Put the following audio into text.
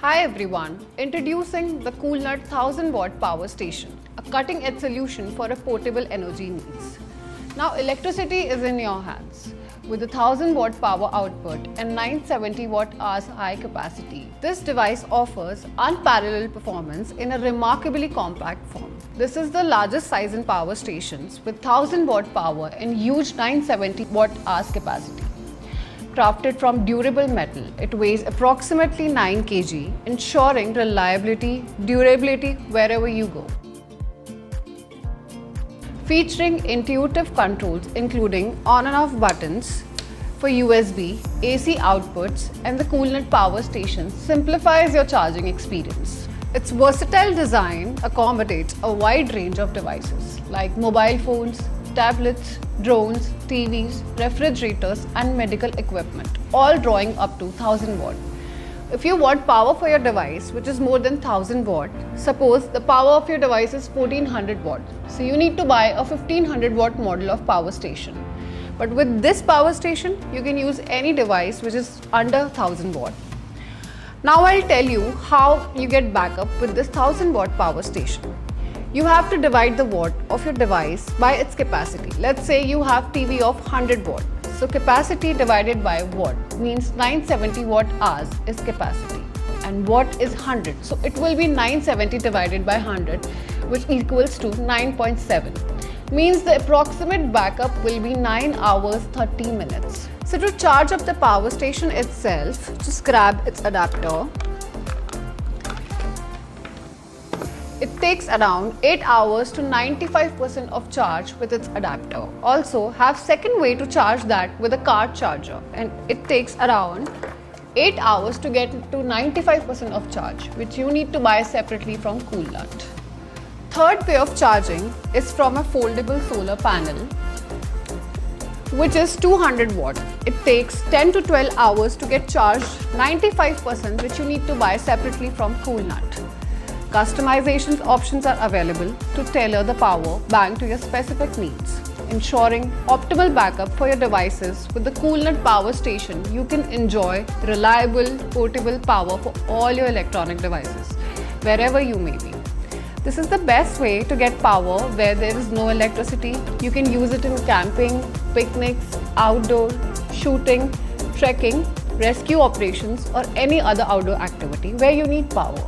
Hi everyone, introducing the Coolnut 1000 watt power station, a cutting edge solution for a portable energy needs. Now electricity is in your hands. With a 1000 watt power output and 970 watt hours high capacity, this device offers unparalleled performance in a remarkably compact form. This is the largest size in power stations with 1000 watt power and huge 970 watt hours capacity. Crafted from durable metal, it weighs approximately 9 kg, ensuring reliability, durability wherever you go. Featuring intuitive controls including on and off buttons for USB, AC outputs, and the Coolnut power station simplifies your charging experience. Its versatile design accommodates a wide range of devices like mobile phones, tablets, drones, TVs, refrigerators and medical equipment, all drawing up to 1000 watt. If you want power for your device which is more than 1000 watt, suppose the power of your device is 1400 watt, so you need to buy a 1500 watt model of power station. But with this power station, you can use any device which is under 1000 watt. Now I'll tell you how you get backup with this 1000 watt power station. You have to divide the watt of your device by its capacity. Let's say you have TV of 100 watt. So capacity divided by watt means 970 watt hours is capacity and watt is 100. So it will be 970 divided by 100 which equals to 9.7. Means the approximate backup will be 9 hours 30 minutes. So to charge up the power station itself, just grab its adapter. It takes around 8 hours to 95% of charge with its adapter. Also have second way to charge that with a car charger, and it takes around 8 hours to get to 95% of charge, which you need to buy separately from Coolnut. Third way of charging is from a foldable solar panel which is 200 watt. It takes 10 to 12 hours to get charged 95%, which you need to buy separately from Coolnut. Customization options are available to tailor the power bank to your specific needs. Ensuring optimal backup for your devices with the Coolnut power station, you can enjoy reliable, portable power for all your electronic devices, wherever you may be. This is the best way to get power where there is no electricity. You can use it in camping, picnics, outdoor, shooting, trekking, rescue operations, or any other outdoor activity where you need power.